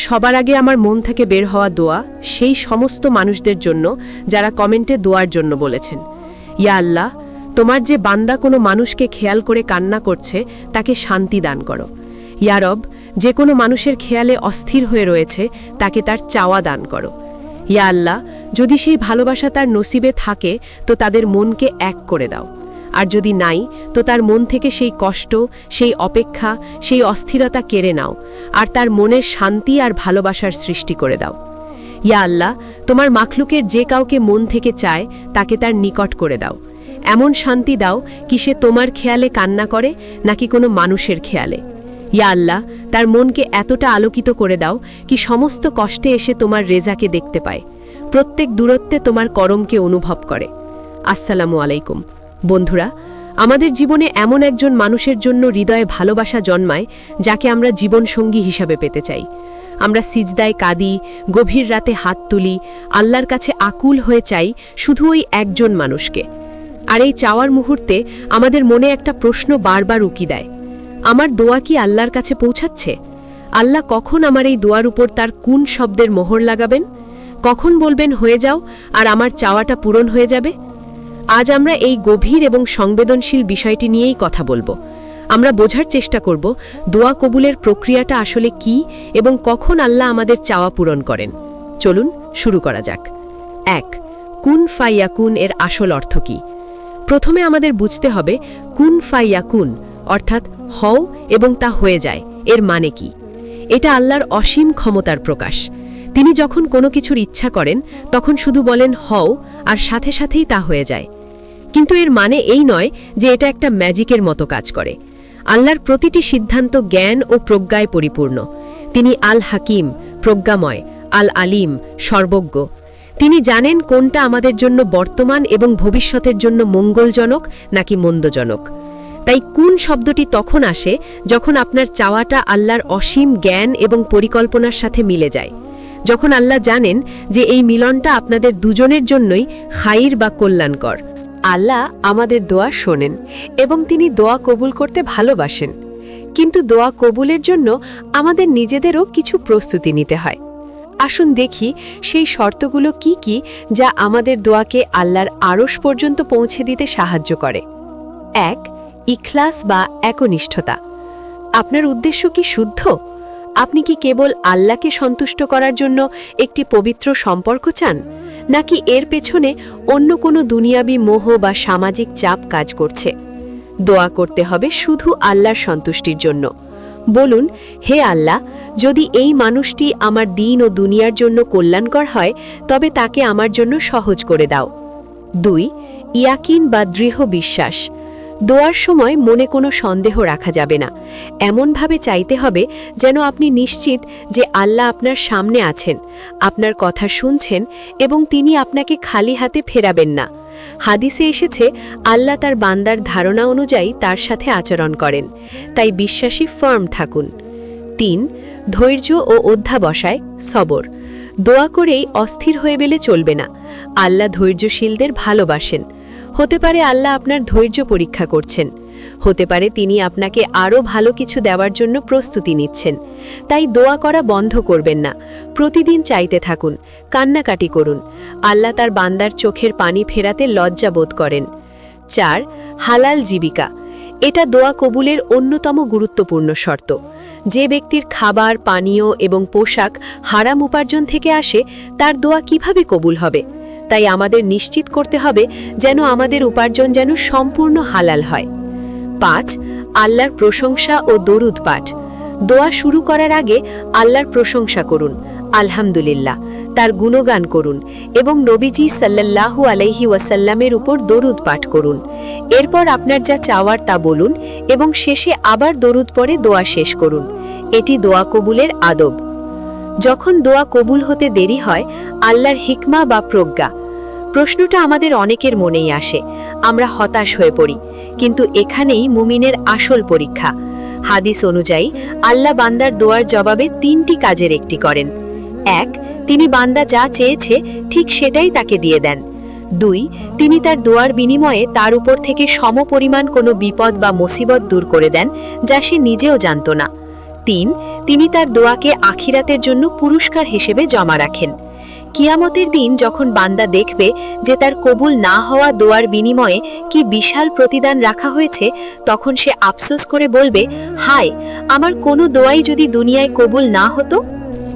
সবার আগে আমার মন থেকে বের হওয়া দোয়া সেই সমস্ত মানুষদের জন্য যারা কমেন্টে দোয়ার জন্য বলেছেন, ইয়া আল্লাহ, তোমার যে বান্দা কোনো মানুষকে খেয়াল করে কান্না করছে তাকে শান্তি দান করো। ইয়া রব, যে কোনো মানুষের খেয়ালে অস্থির হয়ে রয়েছে তাকে তার চাওয়া দান করো। ইয়া আল্লাহ, যদি সেই ভালোবাসা তার নসিবে থাকে তো তাদের মনকে এক করে দাও, আর যদি নাই তো তার মন থেকে সেই কষ্ট, সেই অপেক্ষা, সেই অস্থিরতা কেড়ে নাও, আর তার মনের শান্তি আর ভালোবাসার সৃষ্টি করে দাও। ইয়া আল্লাহ, তোমার মাখলুকের যে কাউকে মন থেকে চায় তাকে তার নিকট করে দাও। এমন শান্তি দাও কি সে তোমার খেয়ালে কান্না করে নাকি কোনো মানুষের খেয়ালে। ইয়া আল্লাহ, তার মনকে এতটা আলোকিত করে দাও কি সমস্ত কষ্টে এসে তোমার রেজাকে দেখতে পায়, প্রত্যেক দূরত্বে তোমার করমকে অনুভব করে। আসসালামু আলাইকুম। বন্ধুরা, আমাদের জীবনে এমন একজন মানুষের জন্য হৃদয়ে ভালোবাসা জন্মায় যাকে আমরা জীবনসঙ্গী হিসাবে পেতে চাই। আমরা সিজদায় কাঁদি, গভীর রাতে হাত তুলি, আল্লাহর কাছে আকুল হয়ে চাই শুধু ওই একজন মানুষকে। আর এই চাওয়ার মুহূর্তে আমাদের মনে একটা প্রশ্ন বারবার উকি দেয়, আমার দোয়া কি আল্লাহর কাছে পৌঁছাচ্ছে? আল্লাহ কখন আমার এই দোয়ার উপর তার কোন শব্দের মোহর লাগাবেন? কখন বলবেন হয়ে যাও আর আমার চাওয়াটা পূরণ হয়ে যাবে? আজ আমরা এই গভীর এবং সংবেদনশীল বিষয়টি নিয়েই কথা বলবো। আমরা বোঝার চেষ্টা করব দোয়া কবুলের প্রক্রিয়াটা আসলে কি এবং কখন আল্লাহ আমাদের চাওয়া পূরণ করেন। চলুন শুরু করা যাক। ১. কুন ফাইয়াকুন এর আসল অর্থ কি? প্রথমে আমাদের বুঝতে হবে কুন ফাইয়াকুন অর্থাৎ হও এবং তা হয়ে যায় এর মানে কি। এটা আল্লাহর অসীম ক্ষমতার প্রকাশ। তিনি যখন কোনো কিছুর ইচ্ছা করেন তখন শুধু বলেন হও, আর সাথে সাথেই তা হয়ে যায়। কিন্তু এর মানে এই নয় যে এটা একটা ম্যাজিকের মতো কাজ করে। আল্লাহর প্রতিটি সিদ্ধান্ত জ্ঞান ও প্রজ্ঞায় পরিপূর্ণ। তিনি আল হাকিম, প্রজ্ঞাময়, আল আলিম, সর্বজ্ঞ। তিনি জানেন কোনটা আমাদের জন্য বর্তমান এবং ভবিষ্যতের জন্য মঙ্গলজনক নাকি মন্দজনক। তাই কোন শব্দটি তখন আসে যখন আপনার চাওয়াটা আল্লাহর অসীম জ্ঞান এবং পরিকল্পনার সাথে মিলে যায়, যখন আল্লাহ জানেন যে এই মিলনটা আপনাদের দুজনের জন্যই খাইর বা কল্যাণকর। আল্লাহ আমাদের দোয়া শোনেন এবং তিনি দোয়া কবুল করতে ভালোবাসেন। কিন্তু দোয়া কবুলের জন্য আমাদের নিজেদেরও কিছু প্রস্তুতি নিতে হয়। আসুন দেখি সেই শর্তগুলো কি কি যা আমাদের দোয়াকে আল্লাহর আরশ পর্যন্ত পৌঁছে দিতে সাহায্য করে। ১. ইখলাস বা একনিষ্ঠতা। আপনার উদ্দেশ্য কি শুদ্ধ? আপনি কি কেবল আল্লাহকে সন্তুষ্ট করার জন্য একটি পবিত্র সম্পর্ক চান, নাকি এর পেছনে অন্য কোনো দুনিয়াবি মোহ বা সামাজিক চাপ কাজ করছে? দোয়া করতে হবে শুধু আল্লাহর সন্তুষ্টির জন্য। বলুন, হে আল্লাহ, যদি এই মানুষটি আমার দিন ও দুনিয়ার জন্য কল্যাণকর হয় তবে তাকে আমার জন্য সহজ করে দাও। ২. ইয়াকিন বা দৃঢ় বিশ্বাস। দোয়ার সময় মনে কোনো সন্দেহ রাখা যাবে না। এমনভাবে চাইতে হবে যেন আপনি নিশ্চিত যে আল্লাহ আপনার সামনে আছেন, আপনার কথা শুনছেন এবং তিনি আপনাকে খালি হাতে ফেরাবেন না। হাদিসে এসেছে আল্লাহ তার বান্দার ধারণা অনুযায়ী তার সাথে আচরণ করেন, তাই বিশ্বাসী ফার্ম থাকুন। ৩. ধৈর্য ও অধ্যাবসায়, সবর। দোয়া করেই অস্থির হয়ে গেলে চলবে না। আল্লাহ ধৈর্যশীলদের ভালোবাসেন। হতে পারে আল্লাহ আপনার ধৈর্য পরীক্ষা করছেন, হতে পারে তিনি আপনাকে আরও ভালো কিছু দেওয়ার জন্য প্রস্তুতি নিচ্ছেন। তাই দোয়া করা বন্ধ করবেন না। প্রতিদিন চাইতে থাকুন, কান্নাকাটি করুন। আল্লাহ তার বান্দার চোখের পানি ফেরাতে লজ্জা বোধ করেন। ৪. হালাল জীবিকা। এটা দোয়া কবুলের অন্যতম গুরুত্বপূর্ণ শর্ত। যে ব্যক্তির খাবার, পানীয় এবং পোশাক হারাম উপার্জন থেকে আসে তার দোয়া কিভাবে কবুল হবে? তাই আমাদের নিশ্চিত করতে হবে যেন আমাদের উপার্জন যেন সম্পূর্ণ হালাল হয়। ৫. আল্লাহর প্রশংসা ও দরুদ পাঠ। দোয়া শুরু করার আগে আল্লাহর প্রশংসা করুন, আলহামদুলিল্লাহ, তার গুণগান করুন এবং নবীজি সাল্লাল্লাহু আলাইহি ওয়াসাল্লামের উপর দরুদ পাঠ করুন। এরপর আপনার যা চাওয়ার তা বলুন এবং শেষে আবার দরুদ পড়ে দোয়া শেষ করুন। এটি দোয়া কবুলের আদব। যখন দোয়া কবুল হতে দেরি হয়, আল্লাহর হিকমা বা প্রজ্ঞা। প্রশ্নটা আমাদের অনেকের মনেই আসে। আমরা হতাশ হয়ে পড়ি, কিন্তু এখানেই মুমিনের আসল পরীক্ষা। হাদিস অনুযায়ী আল্লাহ বান্দার দোয়ার জবাবে ৩টি কাজের একটি করেন। ১. তিনি বান্দা যা চেয়েছে ঠিক সেটাই তাকে দিয়ে দেন। ২. তিনি তার দোয়ার বিনিময়ে তার উপর থেকে সমপরিমাণ কোনো বিপদ বা মুসিবত দূর করে দেন যা সে নিজেও জানত না। ৩. তিনি তার দোয়াকে আখিরাতের জন্য পুরস্কার হিসেবে জমা রাখেন। কিয়ামতের দিন যখন বান্দা দেখবে যে তার কবুল না হওয়া দোয়ার বিনিময়ে কি বিশাল প্রতিদান রাখা হয়েছে, তখন সে আফসোস করে বলবে, হায়, আমার কোনো দোয়াই যদি দুনিয়ায় কবুল না হতো।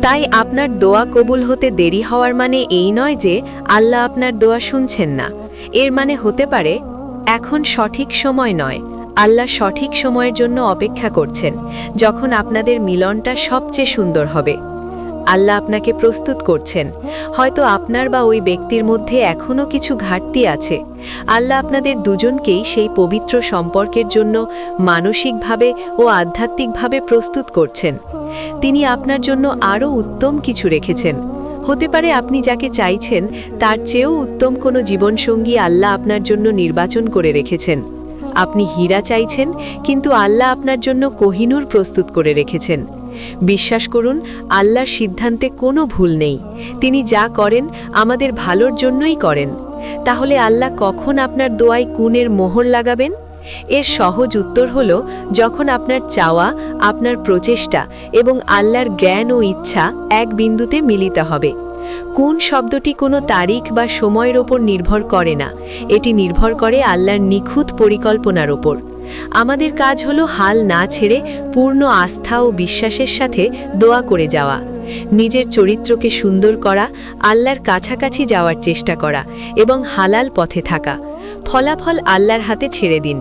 তাই আপনার দোয়া কবুল হতে দেরি হওয়ার মানে এই নয় যে আল্লাহ আপনার দোয়া শুনছেন না। এর মানে হতে পারে এখন সঠিক সময় নয়, আল্লাহ সঠিক সময়ের জন্য অপেক্ষা করছেন, যখন আপনাদের মিলনটা সবচেয়ে সুন্দর হবে। আল্লাহ আপনাকে প্রস্তুত করছেন। হয়তো আপনার বা ওই ব্যক্তির মধ্যে এখনও কিছু ঘাটতি আছে। আল্লাহ আপনাদের দুজনকেই সেই পবিত্র সম্পর্কের জন্য মানসিকভাবে ও আধ্যাত্মিকভাবে প্রস্তুত করছেন। তিনি আপনার জন্য আরও উত্তম কিছু রেখেছেন। হতে পারে আপনি যাকে চাইছেন তার চেয়েও উত্তম কোনো জীবনসঙ্গী আল্লাহ আপনার জন্য নির্বাচন করে রেখেছেন। আপনি হীরা চাইছেন, কিন্তু আল্লাহ আপনার জন্য কোহিনূর প্রস্তুত করে রেখেছেন। বিশ্বাস করুন, আল্লাহর সিদ্ধান্তে কোনো ভুল নেই। তিনি যা করেন আমাদের ভালোর জন্যই করেন। তাহলে আল্লাহ কখন আপনার দোয়ায় কুনের মোহর লাগাবেন? এর সহজ উত্তর হল, যখন আপনার চাওয়া, আপনার প্রচেষ্টা এবং আল্লাহর জ্ঞান ও ইচ্ছা এক বিন্দুতে মিলিত হবে। কোন শব্দটি কোনো তারিখ বা সময়ের ওপর নির্ভর করে না, এটি নির্ভর করে আল্লাহর নিখুঁত পরিকল্পনার ওপর। আমাদের কাজ হলো হাল না ছেড়ে পূর্ণ আস্থা ও বিশ্বাসের সাথে দোয়া করে যাওয়া, নিজের চরিত্রকে সুন্দর করা, আল্লাহর কাছাকাছি যাওয়ার চেষ্টা করা এবং হালাল পথে থাকা। ফলাফল আল্লাহর হাতে ছেড়ে দিন।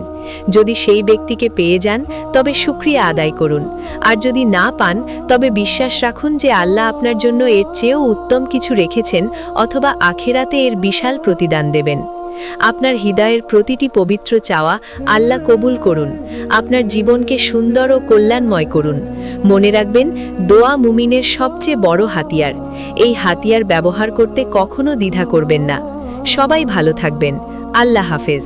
যদি সেই ব্যক্তিকে পেয়ে যান তবে শুকরিয়া আদায় করুন, আর যদি না পান তবে বিশ্বাস রাখুন যে আল্লাহ আপনার জন্য এর চেয়েও উত্তম কিছু রেখেছেন, অথবা আখিরাতে এর বিশাল প্রতিদান দেবেন। আপনার হৃদয়ের প্রতিটি পবিত্র চাওয়া আল্লাহ কবুল করুন। আপনার জীবনকে সুন্দর ও কল্যাণময় করুন। মনে রাখবেন, দোয়া মুমিনের সবচেয়ে বড় হাতিয়ার। এই হাতিয়ার ব্যবহার করতে কখনো দ্বিধা করবেন না। সবাই ভালো থাকবেন। আল্লাহ হাফেজ।